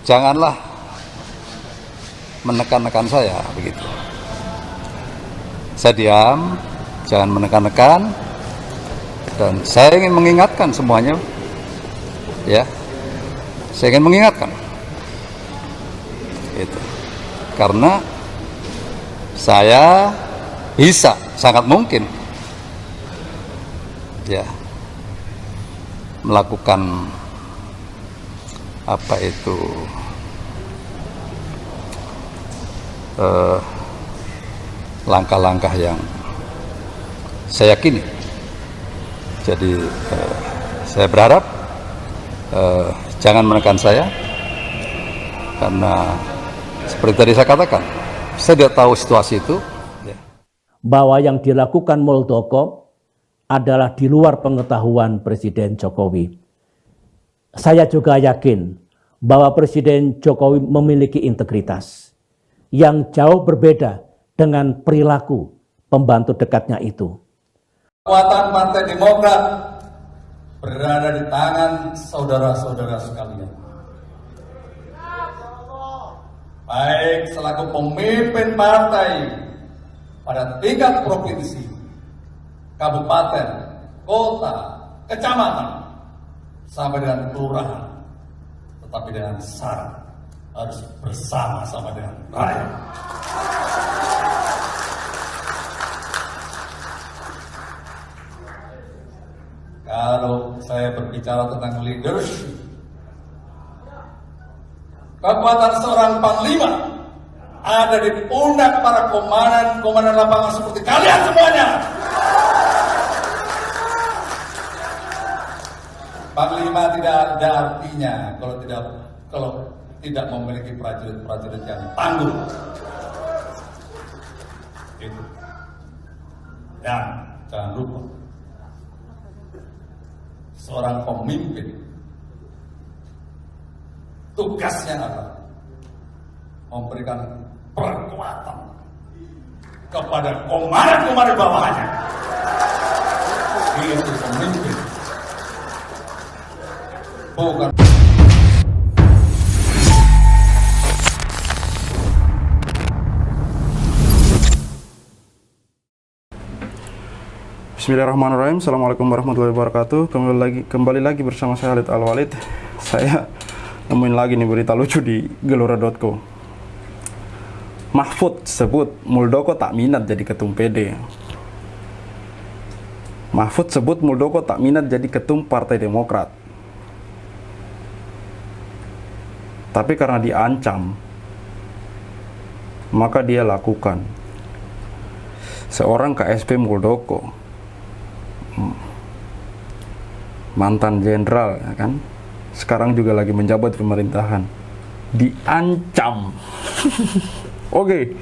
janganlah menekan-nekan saya begitu. Saya diam, jangan menekan-nekan, dan saya ingin mengingatkan semuanya, ya. Saya ingin mengingatkan, itu karena saya bisa, sangat mungkin, ya, melakukan apa itu langkah-langkah yang saya yakini. Jadi saya berharap jangan menekan saya, karena seperti tadi saya katakan, saya tidak tahu situasi itu. Bahwa yang dilakukan Muldoko adalah di luar pengetahuan Presiden Jokowi. Saya juga yakin bahwa Presiden Jokowi memiliki integritas yang jauh berbeda dengan perilaku pembantu dekatnya itu. Kekuatan Partai Demokrat berada di tangan saudara-saudara sekalian. Baik selaku pemimpin partai pada tingkat provinsi, kabupaten, kota, kecamatan, sampai dengan kelurahan, tetapi dengan syarat harus bersama-sama dengan rakyat. Kalau saya berbicara tentang leadership, kekuatan seorang panglima ada di pundak para komandan lapangan seperti kalian semuanya. Panglima tidak ada artinya kalau tidak memiliki prajurit-prajurit yang tangguh. Itu. Dan jangan lupa, seorang pemimpin tugasnya apa? Memberikan perkuatan kepada komandan-komandan bawahannya. Itu pemimpin. Bukan. Bismillahirrahmanirrahim. Assalamualaikum warahmatullahi wabarakatuh. Kembali lagi bersama saya Khalid Al-Walid. Saya nemuin lagi nih berita lucu di gelora.co. Mahfud sebut Muldoko tak minat jadi ketum PD. Mahfud sebut Muldoko tak minat jadi ketum Partai Demokrat. Tapi karena diancam, maka dia lakukan. Seorang KSP Muldoko, mantan jenderal, ya kan, sekarang juga lagi menjabat pemerintahan, diancam. Oke.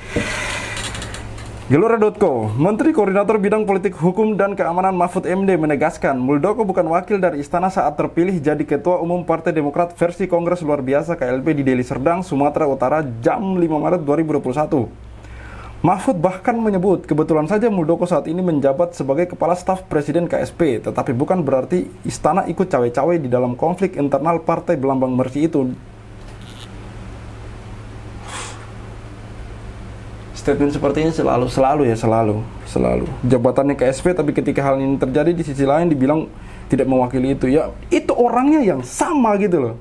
Gelora.co, Menteri Koordinator Bidang Politik Hukum dan Keamanan Mahfud MD menegaskan Muldoko bukan wakil dari istana saat terpilih jadi Ketua Umum Partai Demokrat versi Kongres Luar Biasa KLB di Deli Serdang, Sumatera Utara jam 5 Maret 2021. Mahfud bahkan menyebut kebetulan saja Muldoko saat ini menjabat sebagai Kepala Staf Presiden KSP, tetapi bukan berarti istana ikut cawe-cawe di dalam konflik internal Partai Belambang Mersi itu. Statement seperti ini selalu jabatannya KSP, tapi ketika hal ini terjadi di sisi lain dibilang tidak mewakili itu. Ya itu orangnya yang sama gitu loh.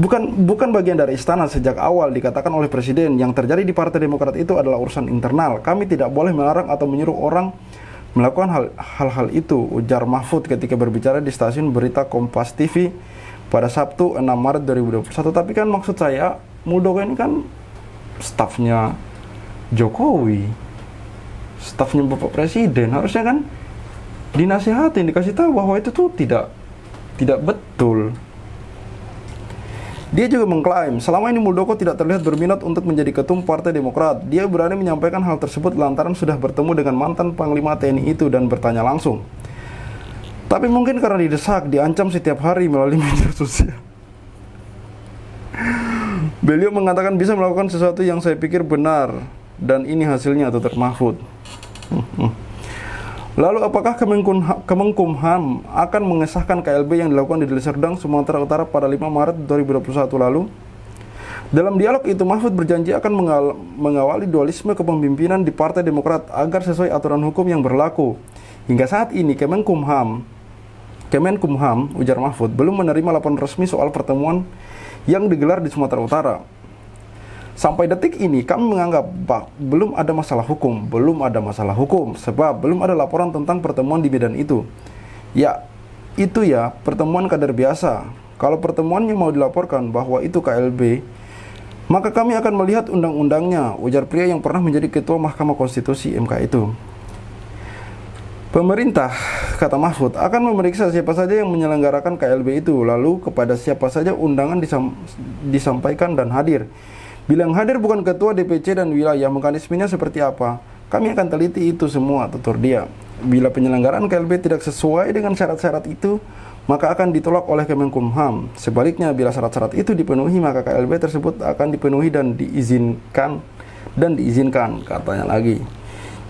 Bukan bagian dari istana. Sejak awal dikatakan oleh Presiden yang terjadi di Partai Demokrat itu adalah urusan internal. Kami tidak boleh melarang atau menyuruh orang melakukan hal-hal itu, ujar Mahfud ketika berbicara di stasiun berita Kompas TV pada Sabtu 6 Maret 2021. Tapi kan maksud saya, Muldoko ini kan stafnya Jokowi, stafnya Bapak Presiden. Harusnya kan dinasihatin, dikasih tahu bahwa itu tuh tidak betul. Dia juga mengklaim selama ini Muldoko tidak terlihat berminat untuk menjadi ketum Partai Demokrat. Dia berani menyampaikan hal tersebut lantaran sudah bertemu dengan mantan Panglima TNI itu dan bertanya langsung. Tapi mungkin karena didesak, diancam setiap hari melalui media sosial. Beliau mengatakan bisa melakukan sesuatu yang saya pikir benar, dan ini hasilnya, tutur Mahfud. Lalu apakah Kemenkumham akan mengesahkan KLB yang dilakukan di Deli Serdang, Sumatera Utara pada 5 Maret 2021 lalu? Dalam dialog itu, Mahfud berjanji akan mengawali dualisme kepemimpinan di Partai Demokrat agar sesuai aturan hukum yang berlaku. Hingga saat ini Kemenkumham, ujar Mahfud, belum menerima laporan resmi soal pertemuan yang digelar di Sumatera Utara. Sampai detik ini kami menganggap belum ada masalah hukum, sebab belum ada laporan tentang pertemuan di medan itu. Ya, itu ya pertemuan kader biasa. Kalau pertemuannya mau dilaporkan bahwa itu KLB, maka kami akan melihat undang-undangnya, ujar pria yang pernah menjadi ketua Mahkamah Konstitusi MK itu. Pemerintah, kata Mahfud, akan memeriksa siapa saja yang menyelenggarakan KLB itu, lalu kepada siapa saja undangan disampaikan dan hadir. Bila yang hadir bukan ketua DPC dan wilayah, mekanismenya seperti apa? Kami akan teliti itu semua, tutur dia. Bila penyelenggaraan KLB tidak sesuai dengan syarat-syarat itu, maka akan ditolak oleh Kemenkumham. Sebaliknya, bila syarat-syarat itu dipenuhi, maka KLB tersebut akan dipenuhi dan diizinkan, katanya lagi.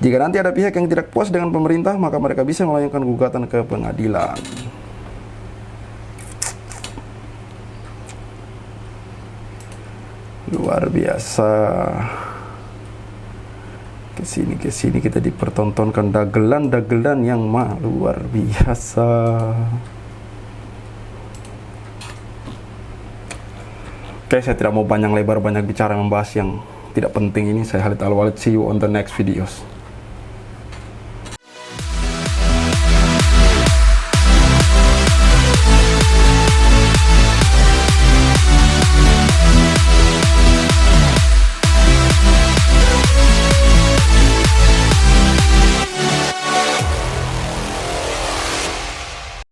Jika nanti ada pihak yang tidak puas dengan pemerintah, maka mereka bisa melayangkan gugatan ke pengadilan. Luar biasa. Kesini kita dipertontonkan dagelan yang luar biasa. Oke, saya tidak mau panjang lebar banyak bicara membahas yang tidak penting ini. Saya Khalid Al-Walid, see you on the next videos.